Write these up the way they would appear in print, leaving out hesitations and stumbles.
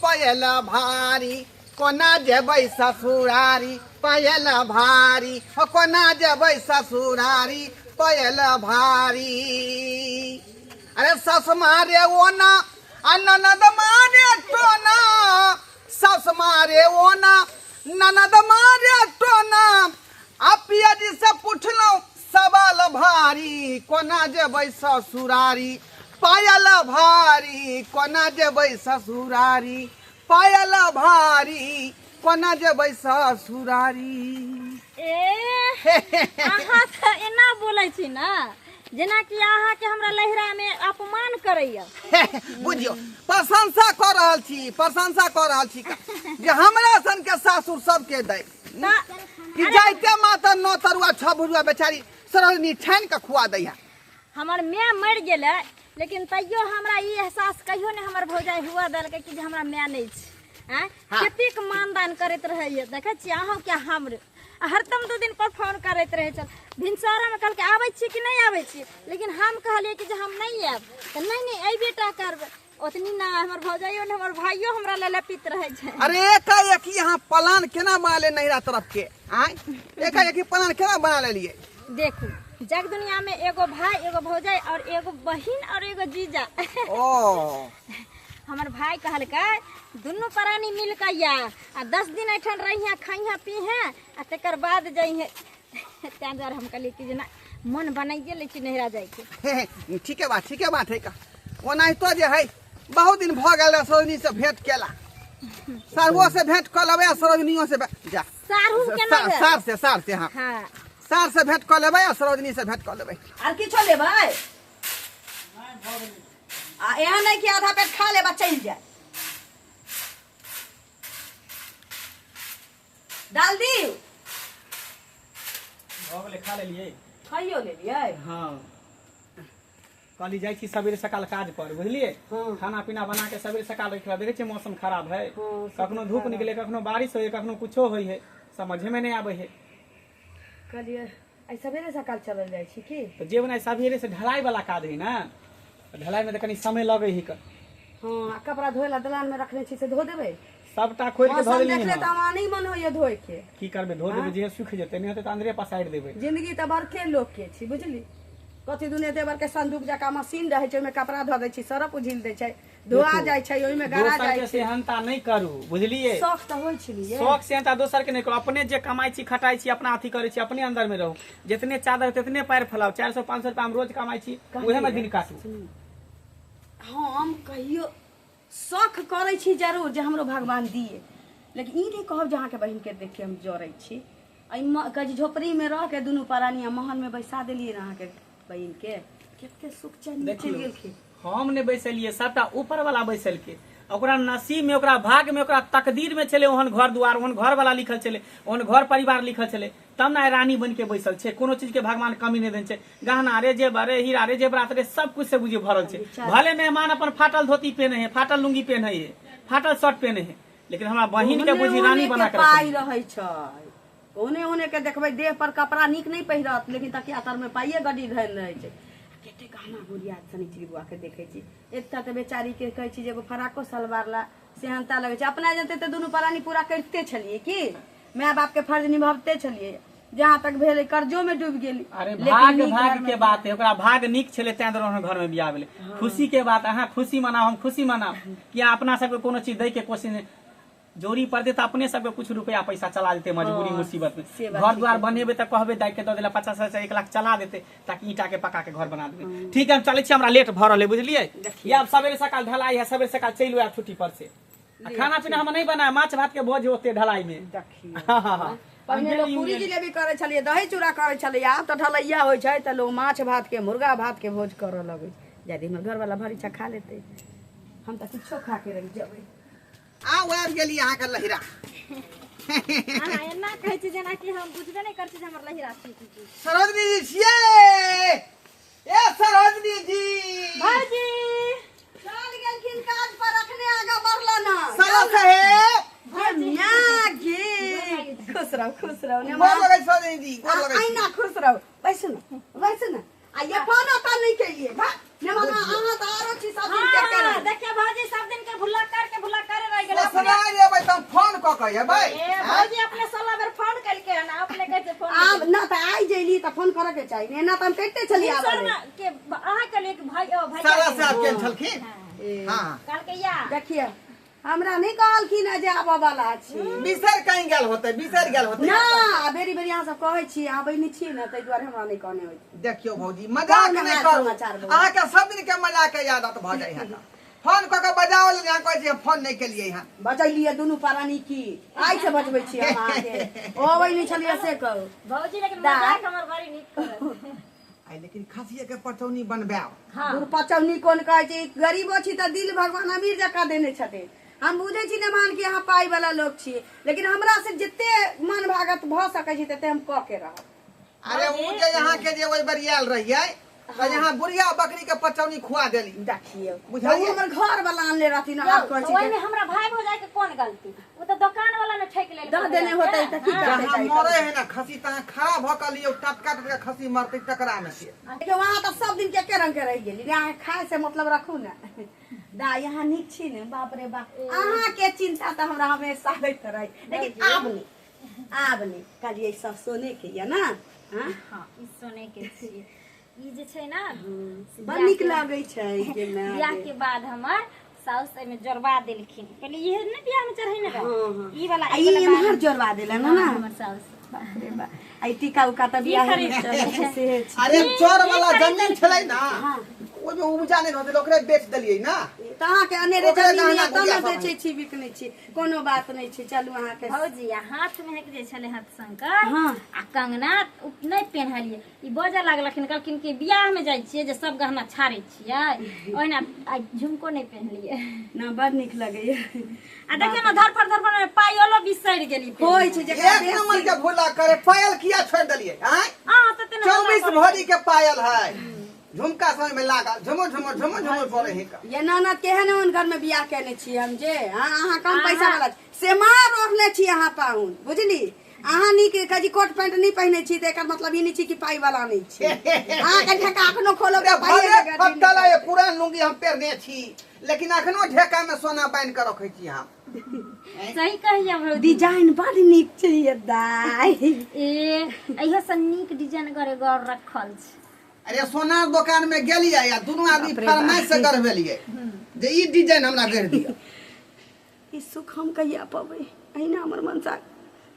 पायल भारी कोना जेबै ससुरारी पायल भारी हो कोना जेबै ससुरारी पायल भारी। अरे सस मारे ओना ननद मारे टोना सस मारे ओना ननद मारे टोना पिया जी से पूछलो सवाल भारी कोना जेबै ससुरारी पायल भारी कोना जेबै ससुरारी पायल भारी कोना जेबै ससुरारी। अहाँ त एना बोलै छी ना जेना कि अहाँ के हमरा लहरा में अपमान करैया। बुझियो प्रशंसा कर रहल छी जे हमरा सन के सासुर सबके दै कि जाइते माता नौ तरुआ छ भुरुआ बेचारी सरोजनी छान के खुआ दै है। हमर माय मर गेलै लेकिन तैयो हमरा ई एहसास कहियो ने हमर भौजाई हुआ देलकै कि जे हमरा माय नहीं छै। कतेक मानदान करैत रहैया देखै छी अहाँ क्या हमरे हरदम 2 दिन पर फोन करैत रहे चल भिनसारा में कहलकै आबै छी कि नहीं आबै छी लेकिन हम कहलिए कि जे हम नहीं आब त नहीं ए बेटा करबै ओतनी ना हमर भौजाइयो ने हमर भाइयो हमरा ललपित रहे छै। अरे एकाएक यहाँ प्लान केना बना ले नैरा तरफ के एकाएक प्लान केना बना लेलिए। देखू जग दुनिया में एगो भाई एगो भौजाई और एगो बहिन और एगो जीजा। ओ हमर भाई कहलकै दुनू प्राणी मिल के या 10 दिन ऐठन रहिया खाइया पीहे आ तकर बाद जइहे तैं द्वारा हम कहलिए कि जेना मन बनाइए ले छी नहिरा जाय के। ठीके बात है का ओनाहितो जे है बहुत दिन भ गेल सरोजनी से भेंट केला सरवो से भेंट क लेबै सरोजनियो से जा सारू केना सार से हां सार से भेंट क लेबै सरोजनी से भेंट क लेबै आर किछो लेबै यहाँ नहीं कि आधा पेट खा लेबा चल जाए डाल दी खा लेलिए खाइयो लेलिए। हाँ कहली जाइ छी सवेरे सकाल काज पर बुझलिए। खाना पीना बना के सवेरे सकाल रखला देखे छी मौसम खराब है कखनो धूप निकले कखनो बारिश होय कखनो कुछो होय है समझे में नहीं आवे है। कहलिए आई सवेरे सकाल चलल जाइ छी की तो जे बना सवेरे से ढलाई वाला काज है ना ढलाई में तो कनी समय लगे ही कर। हां कपड़ा धोएला दलान में रखने छी से धो देबै सबटा खोल के धो देली देखले त हमरा नहीं मन होय धोए के की करबे धो देबे जे सूख जते नहीं होते त अंदरे पसाइड देबे। जिंदगी त बरके लोग के छी बुझली कथि दुने देवर के संदूक जका मशीन रहे छै ओमे कपड़ा धो दै छी सरफ उझिल दै छै धोआ जाय छै ओइमे गड़ा जाय छै। सेहनता नहीं करू बुझलिए शौक त होय छलिए शौक सेहनता दोसर के नहीं करू अपने जे कमाई छी खटाई छी अपना अथी करे छी अपने अंदर में रहू जितने चादर तितने पैर फैलाओ 400-500 रुपया हम रोज कमाई छी ओहे में दिन काटू। हम कहियो शौक करे छी जरूर जे हमरो भगवान दिए लेकिन ई नहीं कहब जहाँ के बहन के देख के हम जोड़े छी कजी झोपड़ी में रह के दुनू प्राणी महल में बैसा देलिए अहाँ के बहन के केते सुख चैन चल गेल के हम ने बैसलिए सबटा ऊपर वाला बैसल के ओकरा नसीब में ओकरा भाग में ओकरा तकदीर में चले ओहन घर द्वार ओहन घर वाला लिखल चले ओहन घर परिवार लिखल चले तब ना रानी बन के बैसल छे कोनो चीज के भगवान कमी नहीं देन छे गहना रे जेवर रे हीरा रे जेवरात रे सब कुछ से बुझे भरल छे। भले मेहमान अपन फाटल धोती पहने है फाटल लुंगी पहने है फाटल शर्ट पहने है लेकिन हमरा बहिन के बुझी रानी बना के पाई रहै छै ओने ओने के देखबै देह पर कपड़ा नीक नहीं पहिरत लेकिन तकिया तर में पाइए गड्डी धैल रहै छै केते गहना गुड़िया सनी चिड़ुआ के देखे छी एकटा त बेचारी के कहै छी जे एगो फराको सलवार ला सेहनता लगे छै अपना जनते त दुनू प्राणी पूरा करते छलिए की माय बाप के फर्ज निभावते छलिए जहाँ तक भेले कर्जो में डूब गेली। अरे भाग के बात है ओकरा भाग नीक छले तैं घर में बियाह भेले खुशी के बात अहाँ खुशी मनाओ हम खुशी मनाओ किया अपना सबके कोनो चीज दे के कोशिश जोरी पर दे तो अपने सबके कुछ रुपया पैसा चला देते मजबूरी मुसीबत में घर द्वार बनेबे तो कहबे दाई के दे देला 50,000 1 लाख चला देते ताकि ईटा के पका के घर बना देबे। ठीक है हम चले छी हमरा लेट भ रहले बुझलिए ये अब सवेरे सकाल ढलाई है सवेरे सकाल चलू आ छुट्टी पर से खाना पीना हम नहीं बनाए माछ भात के भोज होते ढलाई में देखिए। हां पहले लोग पूरी जिलेबी करे छलिए दही चूड़ा करे छलिए आब तो ढलैया होय छै त लोग माछ भात के मुर्गा भात के भोज करे लगे यदि हमर घर वाला भरी खा लेते हम त किछो खा के रह जेबै। आब गेली अहाँ के लहिरा हां एना कहै छी जेना कि हम बुझबे नहीं करछी जे हमर लहिरा छी सरोजनी जी छिए ए सरोजनी जी भाजी चल गेलखिन काज पर रखने आगा बढ़ला ना साला साहेब मिया गे खुश रहो ने गोर लगै सरोजनी जी गोर लगै आईना खुश रहो बैसु ना आ ये फोन आता नहीं कहिए ने माना आहा त आरो छी सब दिन के करे देखिए भाजी सब दिन के भुला कर रही कहिए भाई भौजी अपने 16 बेर फोन करके ना अपने कहते फोन आब ना त आई जइली त फोन करे के चाहिए ना त हम कइते चली आबे के अहाँ के लिए भाई भाई सारा से आप केन छलखिन हां कल के या देखिए हमरा नहीं कहलखिन जे आबे वाला छी बिसर कहीं गेल होते बिसर गेल होते ना बेरी बेरी अहाँ सब कहै छी आबै नहीं छी ना तै द्वारे हमरा नहीं कहने होय देखियो भौजी मजाक नहीं करू अहाँ के सब दिन के मजाक के याद भ जाय है फोन क के बजाओ ले यहाँ कहै छी फोन नहीं केलिए यहाँ बजैलिए दुनू प्राणी की आई से बजबै छी हम आके ओबै नहीं छलिए से कहू भौजी लेकिन मजाक हमर बड़ी नीक करत आई लेकिन खसिए के पटौनी बनबाओ दूर पचौनी कोन कहै छी गरीबो छी त दिल भगवान अमीर जका देने छथिन हम बुझे छी ने मान कि यहाँ पाई वाला लोग छी लेकिन हमरा से जिते मन भागत भ सकै छी तते हम क के रहब अरे उ जे यहाँ के जे ओइ बरियाल रहिए त यहाँ बुढ़िया बकरी के पटौनी खुआ देली देखिए बुझाइए? हमर घर वाला आनले रहथिन आप कहै छी ओइ में हमरा भाई भौजाई के कोन गलती वो तो दुकान वाला ने ठेक ले दह देने होतै त की जहाँ करतै मरे है ना खसी तहाँ खड़ा भ के लियो टटका टटका खसी मरते टकरा में से देखिए वहां त सब दिन के रंग के रह गेली यहाँ खाए से मतलब रखू ना दा यहाँ नीक छी ने बाप रे बाप अहाँ के चिंता त हमरा हमेशा होइत रही लेकिन आब नहीं कालिए सब सोने के या ना हां हां ई सोने के छी ई जे छै ना बड़ नीक लागै छै के ना बियाह के बाद हमर साउस में जोड़वा देलखिन पहले ये ने बियाह में चढ़ै ने ई वाला ई इमहर जोड़वा देला ना ना हमर साउस बाप रे बाप आई टीका उका त बियाह में से अरे चोर वाला जमीन छलै ना ओ जो उपजा नहीं होते ओकरे बेच देलिए ना कहाँ के अनेरे ओकरे जमीन गहना या तब गुड़िया न सब बेचै छी बिकनै छी कोनो बात नहीं छै चलू अहाँ के भौजी हाथ में हेक जे छले हाथ शंकर हाँ। आ कंगना नहीं पहनलिए ई बजे लागलखिन कहलखिन कि बियाह में जाय छियै जे सब गहना छाड़े छियै ओहिना आ झुमको नहीं पहनलिए ना बड़ नीक लगैया आ देखियो ना धरफड़ में पायलो बिसरि गेली होय छै जे एक नंबर के भूला करे पायल किया छोड़ देलिए हैं हां त तेना 24 भरी के पायल है झुमका समय में लागल झुमो झुमो झुमो झुमो पड़े है ये ननद केहन ओन घर में बियाह केने छी हम जे अहाँ कम पैसा वाला से मार रोकने छी अहाँ पाहुन बुझली अहाँ नीक कजी कोट पैंट नहीं पहने छी त एकर मतलब ई नहीं छी कि पाई वाला नहीं छी अहाँ के ढका अखनो खोलो के पाई पत्तल है पुरान लुंगी हम पहनने छी लेकिन अखनो ढेका में सोना बांध के रखे छी हम सही कहिया भौजी डिजाइन बड़ नीक छै ये दाई ए अइहो से नीक डिजाइन करे गौर रखल छै अरे सोना दुकान में गेलिए या दोनों आदमी फरमाइश से गढ़वेलिए जे ई डिजाइन हमरा गढ़ दिया ई सुख हम कहिया पबै अहिना हमर मनसा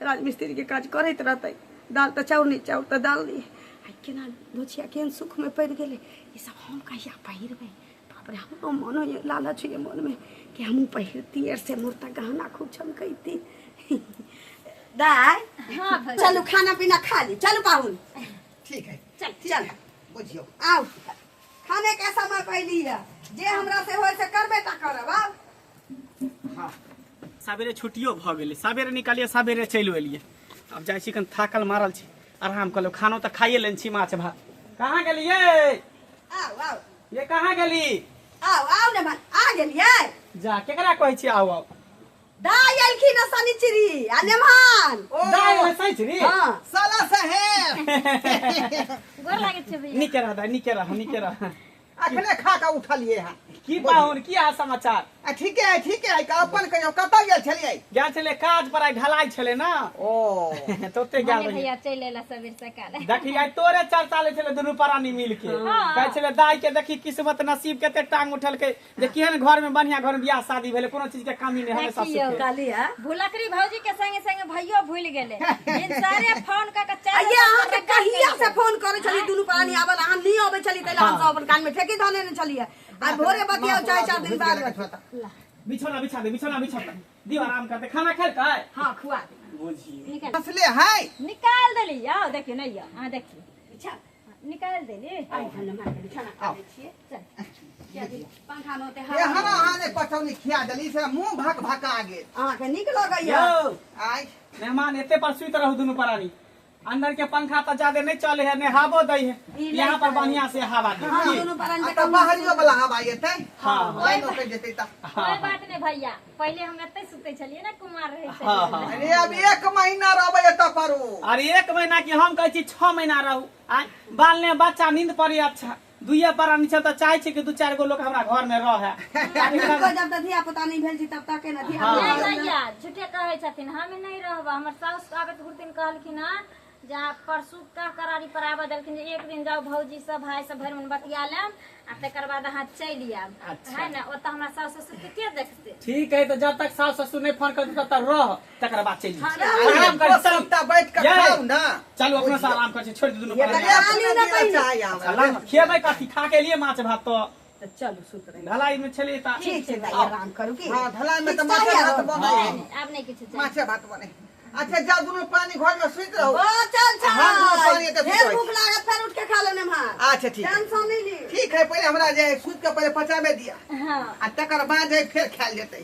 राजमिस्त्री के काज करैत रहतै दाल त चाउर नहीं चाउर त दाल नहीं आई केना बुझिया केहन सुख में पड़ गेलै ई सब हम कहिया पहिरबै बाप रे हमरो मन होइए लालच होइए मन में कि हमहूँ पहिरती एर से मूर्ता गहना खूब चमकैती दाई हां भौजी चलू खाना पीना खा ली चलू पाहुन ठीक है चल बुझियो आओ खाने के समय पहली है जे हमरा से होय से करबे ता करब आओ हां सवेरे छुट्टियो भ गेलै सवेरे निकालिए सवेरे चलि एलिए अब जाइ छी कन थाकल मारल छी आराम कर लो खानो त खाइए लेन छी माछ भात कहाँ गेलिए आओ आओ ये कहाँ गेली आओ ने भाई आ गेलिए जा केकरा कहै छी आओ आओ दाई अलखिन शनिचरी आ नेमान दाई सही छी हां साला साहेब गोर लागे छै भैया निके रह अखने खा के उठलिए हां की पाहुन की आ समाचार ठीक है का अपन कहियो कतऽ गेल छलिए गेल छले काज पर आई ढलाई छले ना ओ तोते गेल रही भैया चलि एला सबेर सकाल देखी आई तोरे चर्चा ले छले दुनू प्राणी मिल के कहै छले दाई के देखी किस्मत नसीब केते टांग उठल के जे केहन घर में बढ़िया घर में बियाह शादी भेले कोनो चीज के कमी नहीं हमेशा देखियो सुख कालिया भुलकरी भौजी के संगे संगे भैयो भूल गेले इन सारे फोन का के ये अहाँ के कहिया से फोन करे छली दुनू प्राणी आबल अहाँ नहीं आबै छली तैला हम सब अपन कान में ठेकी धने ने छलिए आ भोरे बतियाओ चाहे 4 दिन बाद बिछौना बिछा दे दियो आराम करते खाना खेल का हां खुआ दे बुझी असले है निकाल देली आओ देखियो नहीं आ देखियो अच्छा निकाल देली आई खाना मार के खाना खा ले छिए चल पंखा में ते ये हरा हाने पटौनी खिया देली से मुंह भका गेल अहाँ के नीक लगैया आई मेहमान एते पर सुइत रहू दुनू प्राणी अंदर के पंखा तो ज्यादा नहीं चले है ने हवो दई है यहाँ पर बढ़िया से हवा दे हां दोनों प्राणी तो बाहरियो वाला हवा येते हां लाइन होते जेते ता कोई बात नहीं भैया पहले हम एते सुते छलिए ना कुमार रहे छलिए हां अरे अब 1 महीना रहबे एत करू अरे 1 महीना की हम कहै छी 6 महीना रहू आ बाल ने बच्चा नींद पड़ी अच्छा दुइये पारा नीचे त चाहे छै कि 2-4 गो लोग हमरा घर में रहे। को जब तक धिया पुता नहीं भेल छी तब तक के ना धिया हाँ। पुता नहीं भैया झूठे कहै छथिन हम नहीं रहब। हमर साउस आबत गुरदिन कहलखिन हां जा परसू का करारी पर आबे देलखिन एक दिन जाओ भौजी सब भाई सब भर में बतिया लेम आ तकर बाद अहाँ चलि आब अच्छा। है ना ओत हमरा साउस ससुर के के देखते। ठीक है तो जब तक सास ससुर नहीं फोन कर तब तक रह तकर बाद चली हाँ, आराम कर चल सबटा बैठ के ये। खाऊ ना। चलो अपना से आराम कर छोड़ दे दोनों ये पर बढ़िया आनी ना सुनने पहिले। चाहिए हमरा। चला खेबै कथी खा के लिए माछ भात तो तो चलो सुत रही ढलाई में चली त ठीक है भाई आराम करू की हाँ ढलाई में तो ठीक माछे चाहिए भात अब। बने। अब नहीं कुछ चाहिए। माछे भात बने। अच्छा जा दोनों पानी घर में सुत रहो। ओ चल चल हाँ, दोनों पानी के फिर भूख लागत फिर उठ के खा लेने भात। अच्छा ठीक है। टेंशन नहीं ली। ठीक है पहले हमरा जे सुत के पहले पचाबे दिया हां आ तकर बाद जे फिर खायल जेतै।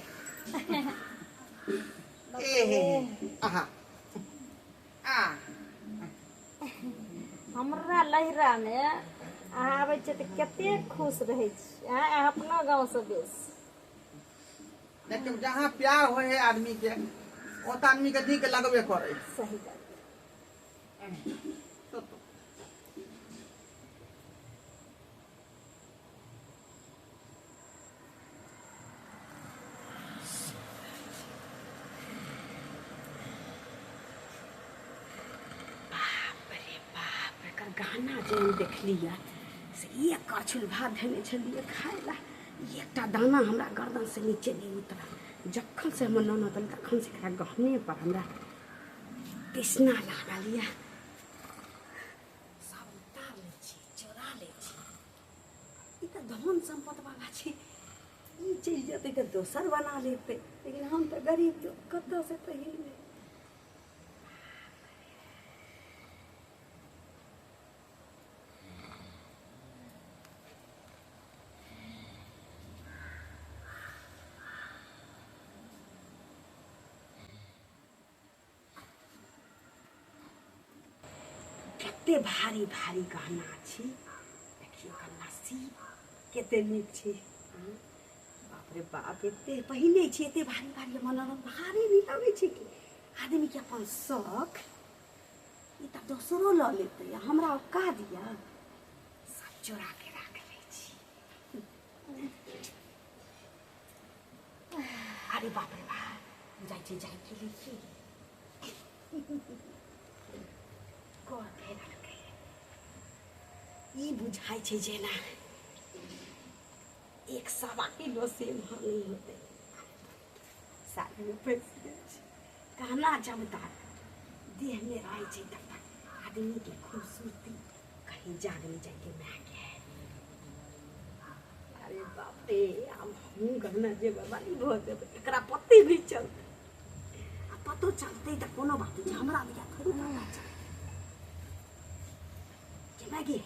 ए आहा आ हमरा लहरा में आबै छै त कते खुश रहै छी आ अपना गांव से बेस। लेकिन जहाँ प्यार होय है आदमी के ओत आदमी के नीक लगबे करे। सही बात। एकर गाना जे देख लिया से एक कछुल भात धने छलिए खाए ला एकटा दाना हमरा गर्दन से नीचे नहीं उतरा। जखन से हमर ननद अल तखन से एकरा गहने पर हमरा तृष्णा लागल या सब उतार ले छी चोरा ले छी। ई त धन संपत्ति वाला छी ई चल जेतै त दोसर बना लेते लेकिन हम त गरीब लोग कतौ से पहिल ले। कते भारी भारी गहना छी देखियो ओकर नसीब कते नीक छी। हाँ? बाप रे बाप एते पहिने छी एते भारी भारी मनोरम भारी नहीं लगे छी कि आदमी के अपन शौक ई त दोसरो ल लेते हमरा का दिया सब चोरा के राख ले छी। अरे बाप रे बाप जाय के लिए ई बुझाई छै जेना 1.25 किलो से नहीं होते साड़ी में फंस गए छै। कहना जब तक देह में रहे छै तब तक आदमी के खूबसूरती कहीं जाग नहीं जाए के मैं के। अरे बाप रे अब हम गहना जे वाली भो देबै एकरा पत्ती भी चलते आ पतो चलते त कोनो बात नहीं हमरा दिया थोड़ी पता चलते केना गे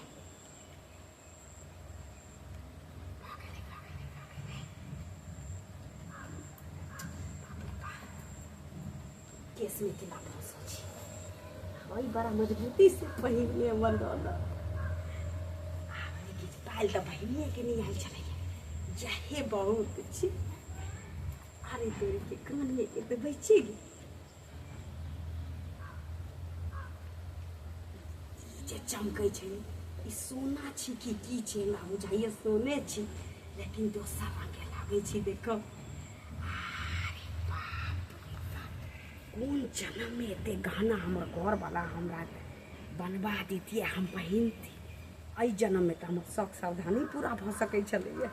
केस में केना फंसो छी वही बड़ा मजबूती से पहिने मरदौला लेकिन पायल तो बहिनिए के नहीं आयल चले जाहे बहुत छी। अरे तोरी के कानिए के तो बचेगी जे चमकै छै ई सोना छी की छै हमरा बुझाइए सोने छी लेकिन दोसर रंग के लागे छी देखो। कौन जन्म में एते गहना हमर घर वाला हमरा बनवा देती हम पहिनती एहि जन्म में तो हमर शौक सावधानी पूरा भ सकै छलैया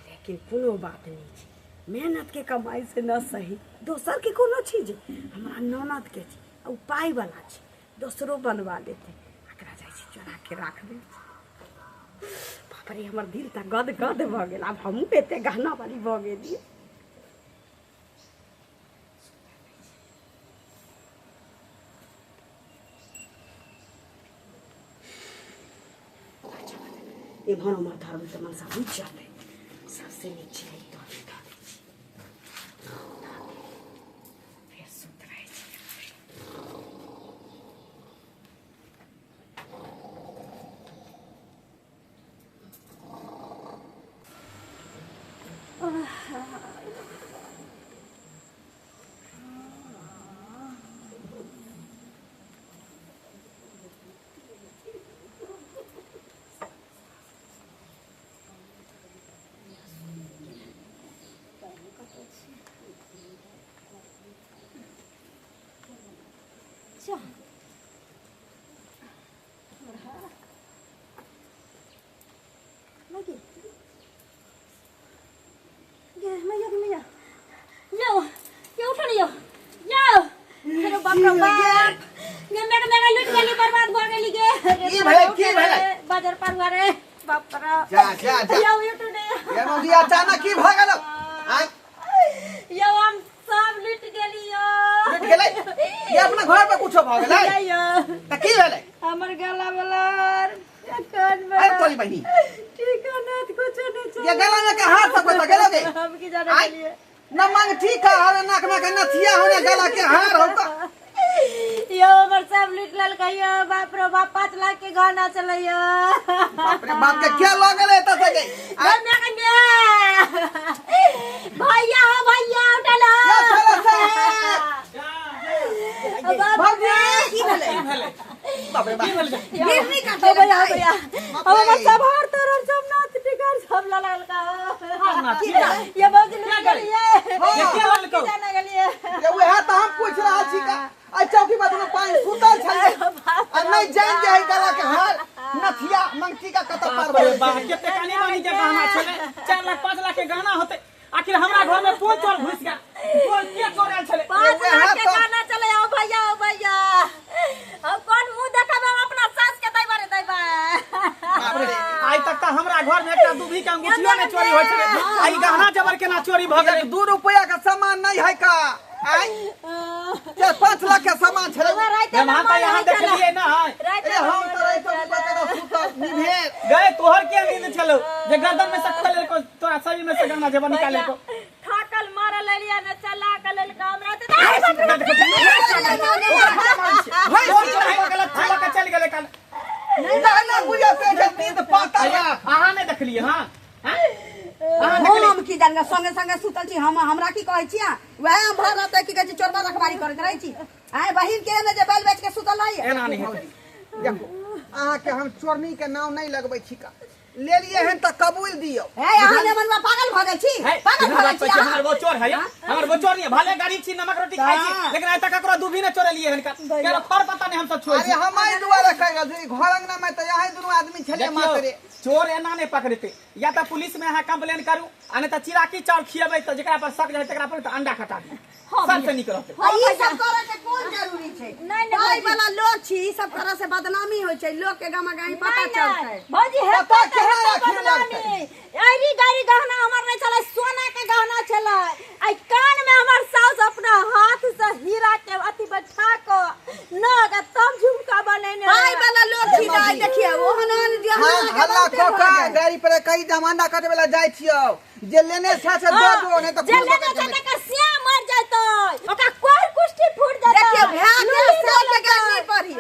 लेकिन कोनो बात नहीं छै मेहनत के कमाई से न सही दोसर के कोनो चीज हमरा ननद के छी आ पाई वाला छी दोसरो बनवा लेते एकरा जाय छी चोरा के राख दे। बाप रे हमर दिल त गद गद भ गेल अब हमहूँ एते गहना वाली भ गेलियै। ये भनो मर धर्म तो मन सब बुझ जाते सबसे नीचे है तो फिर सुत रहे अच्छा लगी ये मैया यो क्यों उठ रही हो यो अरे बाप रे बाप ये मेरे लूट गली बर्बाद हो गई गे की भले बाजार पर हुआ रे बाप रे जा यो टुडे ये मौजी अचानक की भ गेल आ यो हम सब लूट गेलियो लूट गेलै ये अपना घर पे कुछो भ गेलै यो त की भेलै हमर गला बलार कान में अरे तोरी बहिनी ठीक है ना कुछ नहीं ये गला में के हाथ सब तो गेलो गे हम की जाने के लिए न मांग ठीक है और नाक में के नथिया होने गला के हार हो तो यो हमर सब लूट लेल कहियो बाप रे बाप 5 लाख के गहना चलैयो बाप रे बाप के क्या लग गेलै त से भैया उठलो भौजी की भेलै बाप रे बाप गिरनी काटे भैया हम सब हार तोर सब नाथ टिकर सब लगल का ये बहुत लूट गलिए ये क्या हाल को जाने गलिए ये वह त हम पूछ रहा छी का आ चौकी बात में पानी सुतल छै आ नहीं जान जे है गला के हार नथिया मंगती का कत पार अरे भइल बा केते कानी मानी के गहना छले 4 लाख 5 लाख के गहना होते आखिर हमरा घर में कौन चोर घुस गया कौन के चोरल छले 5 लाख के गाना चले आओ भैया अब कौन मुंह देखाबे अपना सास के दैबा बाप रे आज तक त हमरा घर में एकटा दूभी के अंगूठियो ने चोरी होय छले आई गहना जबर केना चोरी भ गेलै 2 रुपया का सामान नहीं है का आई 5 लाख के सामान छले हम हां त यहां देखलिए ना ए हम तो रही तो रुपया का सुतल निभे गए तोहर के नींद छलो जे गर्दन में से खोले को तोरा शरीर में से गहना जबर निकाले को ठाकल मार लेलिया न चला के लेल का हमरा चल गेले कल ना बुझा पे नींद पाता अहाँ ने देखलिए हां हम की जान संगे संगे सुतल छी हम हमरा की कहै छी वह हम भर रहते की कहै छी चोरबा रखबारी करत रहै छी आय बहिन के ने जे बैल बेच के सुतल है एना नहीं हेतै देखो अहाँ के हम चोरनी के नाम नहीं लगबै छी का ले लिए हन त कबूल दियो ए अहाँ ने मनवा पागल भ गेल छी पागल भ गेल छी हमर वो चोर है हमर वो चोर नहीं भले गाड़ी छी नमक रोटी खाई छी लेकिन आज तक ककरो दूभी ने चोरे लिए हन का केरो खर पता नहीं हम सब छोड़ अरे हमारे दुआरे कह गल घर अंगना में त यही दोनों आदमी छले मातरे चोर एना नहीं पकड़ते या तो पुलिस में अहाँ कंप्लेन करू आ नहीं तो चिराकी चाउर खियेबै तो जेकरा पर शक जाय तकरा पर तो अंडा कटा दी सबसे निक रहते ई सब करे के कोन जरूरी छै पाई वाला लोग छी ई सब तरह से बदनामी होय छै लोग के गामा गाई पता चलतै भौजी है पता केना रखे लगतै ऐरी गाड़ी गहना हमर नहीं चले सोना के गहना चले आई कान में हमर सास अपना हाथ से हीरा के अति बैठा को नग तब झुमका बनेने पाई वाला लोग छी दाई देखिए ओहन हां हल्ला कोका गाड़ी पर कई जमाना कटे वाला जाय छियो जे लेने छा से दो दो नहीं तो जे लेने छा तकर सिया मर जैतो ओका कोर कुष्ठी फूट जैतो देखिए भैया के साल के गाय नहीं पढ़ी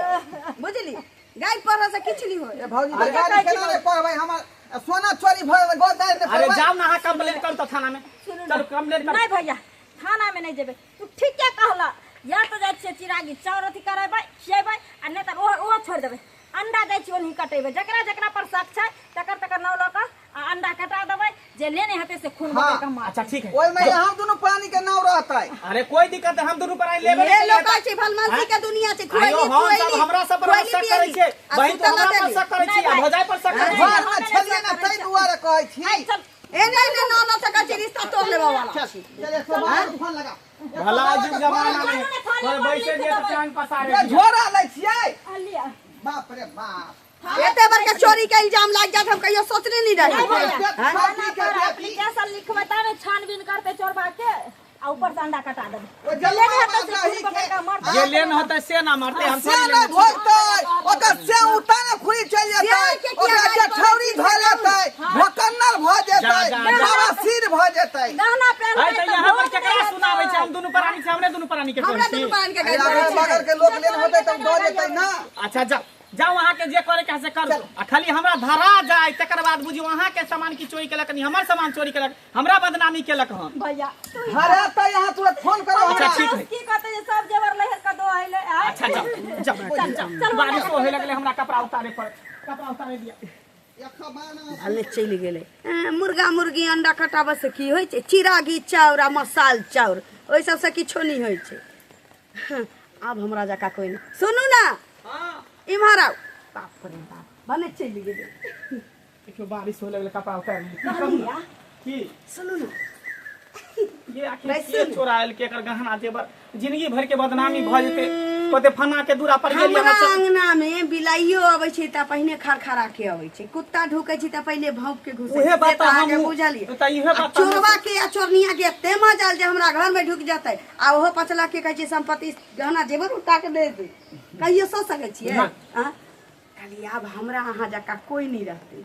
बुझली गाय पढ़ से किछ नहीं होय भौजी तो गाड़ी केना रे पढ़बै हमर सोना चोरी भ गोदार ने अरे जाओ ना अहाँ कंप्लेन कर तो थाना में चलो कंप्लेन कर नहीं भैया थाना में नहीं जेबे तू ठीक के कहला या तो जाय छे चिरागी चाउर अथी करबै खियेबै आ नहीं त ओ छोड़ देबै अंडा दै छी ओनही कटेबै जकरा पर शक छै तकर नाव लऽ कऽ आ अंडा कटा देबै जे लेने हते से खून बगे के मार अच्छा ठीक है ओइ में हम दोनों पानी के नाव रहतै अरे कोई दिक्कत है हम दोनों पर आई लेबे ये लोग छै भलमासी के दुनिया छै आयो हम सब हमरा सब पर शक करै छै बहिन तो हमरा पर शक करै छी आ भजाई पर शक करै छी घर में छलिए ना तै दुआरे कहै छी ए नहीं ना ना सका छी रिश्ता तोड़ लेबा वाला चले फोन लगा भला जुग जमाना में कोई बैठे जे तो टांग पसारे झोरा लै छियै लिया बाप रे बाप एते बार के चोरी के इल्जाम लाग जात हम कहियो सोचने नहीं रही छाती के बेटी एप्लीकेशन लिखबै त ने छानबीन करते चोरबा के आ ऊपर से अंडा कटा देबै ओ जल्दी लेने हते से खून बगे के मार जे लेन होता से ना मारते हम से ना भोगतै ओकर से उताने खुली चल जेतै ओकर के छौरी ध लेतै भोकन्नर भ जेतै बाबा सिर भ जेतै गहना पहन है त यहाँ पर केकरा सुनाबै छै हम दुनु प्राणी छै हमरे दुनु प्राणी के हमरा कहै दुनु छी पान के अगर बगल के लोग लेन होतै त द जेतै ना अच्छा जाओ वहाँ के जे करे के से कर आ खाली हमरा धरा जाए तकर बाद बुझियो वहाँ के सामान की चोरी केलक नहीं हमर सामान चोरी केलक हमरा बदनामी केलक हम भैया हरे त यहाँ तुरंत फोन करो अच्छा हमरा ठीक है की कहते जे सब जेवर लहर का दो आइले अच्छा जाओ बारिश होए लगले हमरा कपड़ा उतारे दिया भले चल गेले मुर्गा मुर्गी अंडा कटाबे से की होय छै चिरागी चाउर आ मसाल चाउर ओइ सब से किछो नहीं होय छै अब हमरा जका कोई ना सुनू ना इम्हर आओ बाप रे बाप बने चली गेले देखियो बारिश होले वाला कपड़ा उतार ली कहलिया की सुनू ना ये आखिर के चोरायल के एकर गहना जेवर जिंदगी भर के बदनामी भ जेते कते फना के दूरा पर गेलिया हमरा अंगना में बिलाइयो आबै छै त पहिने खरखरा के आबै छै कुत्ता ढुकै छै त पहिले भौंक के घुसै उहे बात हम बुझलिए त इहे बात चोरवा के या चोरनिया के एते मजाल जे हमरा घर में ढुक जाते आ ओहो 5 लाख के कहै छै संपत्ति गहना जेवर उठा के दे दे कहियो सो सकै छियै हां खाली अब हमरा अहाँ जका कोई नहीं रहते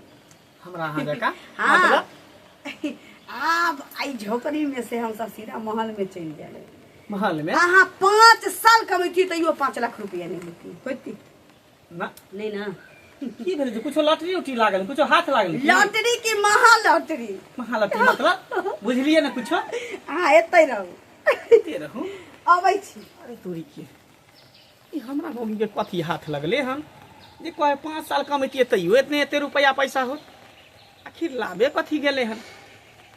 हमरा अहाँ जका हाँ। मतलब अब आई झोपड़ी में से हम सब सीधा महल में चल जाए महल में अहाँ 5 साल कमैती तैयो 5 लाख रुपया नहीं लेती होती ना नहीं ना की भेल कुछो लॉटरी उठी लागल कुछो हाथ लागल लॉटरी की महा लॉटरी महालक्ष्मी मतलब बुझलिए ना कुछो हाँ एते रहू ते रहू अबै छी अरे तोरी के ई हमरा मम्मी के कथी हाथ लगले हम जे कहे 5 साल कमेतिए तैयो इतने एते रुपया पैसा हो आखिर लाभे कथी गेले हन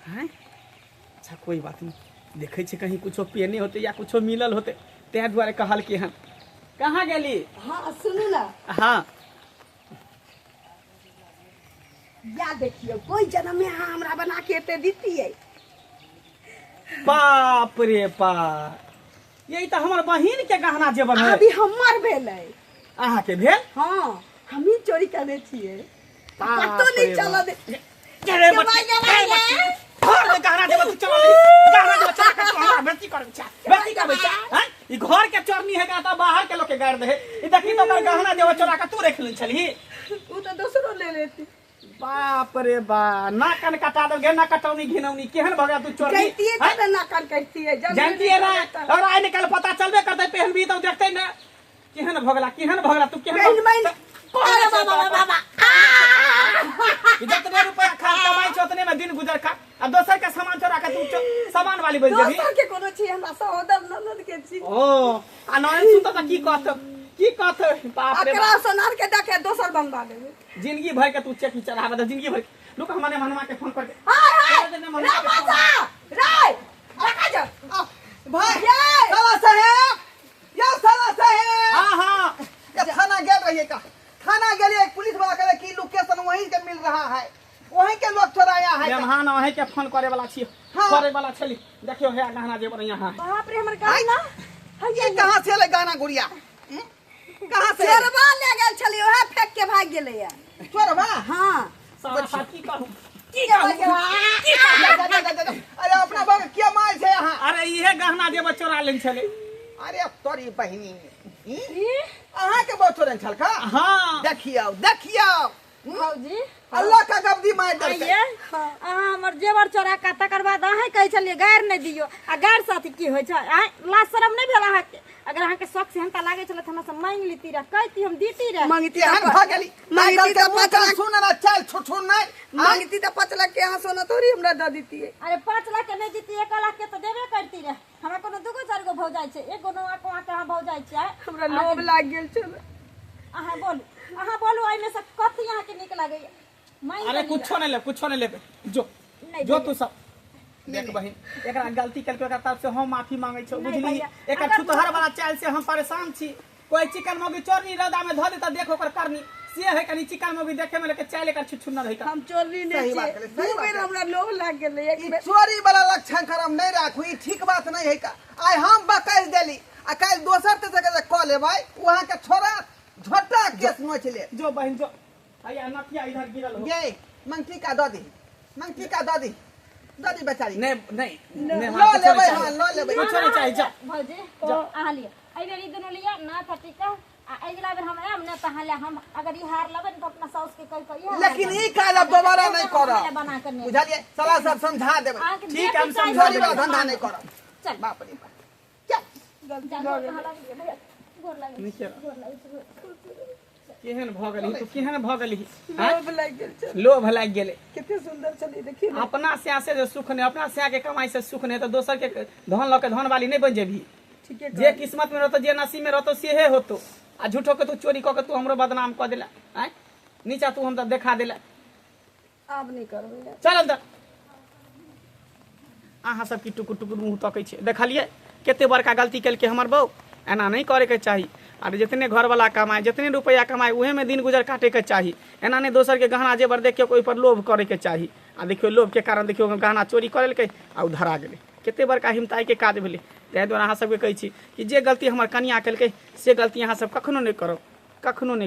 हैं अच्छा कोई बात नहीं देखे छे कहीं कुछो पेने होते या कुछो मिलल होते ते द्वारे कहल के हन कहाँ गेली हाँ सुनू ना हाँ या देखियो कोई जन्म में अहाँ हमरा बना के एते दीतिए बाप रे बाप यही तो हमर बहिन के गहना जेवर है अभी हमर भेलै अहाँ के भेल हाँ हम ही चोरी करने छिए बाप पतो नहीं रे चला बाप। दे अरे घर में गहना जेवर तू चला ले गहना जेवर चला के तू हमरा बेटी कर बेचा हैं ई घर के चोरनी है का बाहर के लोग के गाड़ दे ई देखी तो कर गहना जेवर चोरा के तू रख ले छली तू तो दूसरो ले लेती बाप रे बा ना कन कटा दो गे ना कटौनी घिनौनी केहन भगा तू चोरनी कहती है तब ना कर कहती है जानती है ना और आइ निकल पता चलबे करते पहनबी तो देखते ना केहन भगला तू केहन अरे बाबा बाबा जितने रुपया खा कमाई छ उतने में दिन गुजर खा आ दोसर के सामान चोरा के तू सामान वाली बन जेबी दोसर के कोनो छी हमरा सहोदर ननद के छी ओ आ नयन सुन त की कहत बाप रे अकरा सोनार के देखे दोसर बनवा लेबे जिंदगी भर के तू चेक चढ़ावे त जिंदगी भर लोग हमने मनवा के फोन करके हाय रे बाबा रे रखा जा भाई साला साहेब या साला साहेब हां हां ये थाना गेल रहिए का थाना गेलिए एक पुलिस वाला कहले कि लोकेशन वहीं के मिल रहा है वहीं के लोग चोराया है मेहमान वहीं के फोन करे वाला छी हाँ। करे वाला छली देखियो हे गहना जेवर यहाँ है बाप रे हमर गाना ये कहां से ले गाना गुड़िया कहां से चोरवा ले गेल छली ओहे फेंक के भाग गेलै या चोरवा हां सारा साथी कहूं अरे अपना बाग क्या मार छे यहाँ अरे इहे गहना जेवर चोरा लेन छले अरे तोरी बहिनी अहाँ के बहुत चोरन छल का हां देखियो भौजी अल्लाह का गब्दी मार दे आइए अहाँ हमर जेवर चोरा का तकर बाद अहाँ कहै छलिए गाड़ नहीं दियो आ गाड़ साथी की होय छै आ लाज शरम नहीं भेल अहाँ के अगर अहाँ के शौक से हमका लागे छले त हमरा से मांग लीती रे कहती हम दीती रे मांगती यहाँ भाग गेली मांगती तो 5 लाख सुन ना चल छुछुन नहीं मांगती तो 5 लाख के यहाँ सोना थोड़ी हमरा दे दीती है अरे 5 लाख के नहीं दीती 1 लाख के तो देबे करती रे हमरा कोनो दुगो चार गो भौ जाय छै एगो नौआ को के अहाँ भौ जाय छै हमरा लोभ लाग गेल छल अहाँ बोलू एमे से कथि अहाँ के निक लागैया मांग अरे कुछो नहीं ले जो जो तू सब देख बहिन एकरा गलती करके ओकरा तरफ से हम माफी मांगे छौ नहीं बुझली भैया, एकर अगर छुतहर वाला चाल से हम परेशान छी कोई चिकन मोगी चोरनी रदा में धो दे त देख ओकर करनी से है कनी चिकन मोगी देखे में लेके चाल एकर छुछुन न रही हम चोरी सही नहीं बात छी है, सही दू बात बेर है। हमरा लोभ लाग गेल एक ई बेर चोरी वाला लक्षण करम नहीं राखू ई ठीक बात नहीं है का आई हम बकैल देली आ काल दोसर ते जगह क लेबै वहां के छोरा झोटा केस नोच ले जो बहन जो आया नथिया इधर गिरल हो ये मंगती का दादी बेचारी नहीं लो लेबै हां लो लेबै कुछ नहीं चाहिए जा भौजी अहाँ लिया एहि बेर ई दुनू लिया ना फटिका आ अगिला बेर हम आएब ना त अहाँ लिया हम अगर ई हार लेबै त अपना साउस के कहि कहिए लेकिन ई काल अब दोबारा नहीं करब बना के नहीं बुझलिए साला सब समझा देबै ठीक है, हम चोरी वाला धंधा नहीं करब चल बाप रे बाप क्या गोर लगे नीचे रह। गोर लगे केहन भ गेली तू केहन भ गेली लोभ लाग गेल छल लोभ लाग गेले कितने सुंदर चली देखिए ना अपना से जो सुख नहीं अपना से के कमाई से सुख नहीं तो दोसर के धन ल के धन वाली नहीं बन जेबी ठीक है जे किस्मत में रहतो जे नसीब में रहतो सेहे होतो आ झूठो के तू चोरी क के तू हमरो बदनाम क देला हैं नीचा तू हम त देखा देला अब नहीं करबै चल अंदर अहाँ सब की टुकुर टुकुर मुंह तकै छै देखलिए केते बड़का गलती केल के हमर बहू एना नहीं करे के चाही। और जितने घर वाला कमाए, जितने रुपया कमाए, उहे में दिन गुजर काटे के चाही। एना नहीं दोसर के गहना जेवर देख के कोई पर लोभ करे के चाही। आ देखियो लोभ के कारण देखियो गहना चोरी कर लेलकै आ धरा गेलै, कते बड़का हिमताई के काज भेलै। ताहि दुआरे अहाँ सबके कहै छी कि जे गलती हमर कनिया केलकै से गलती अहाँ सब कखनो नहीं करब, कखनो नहीं।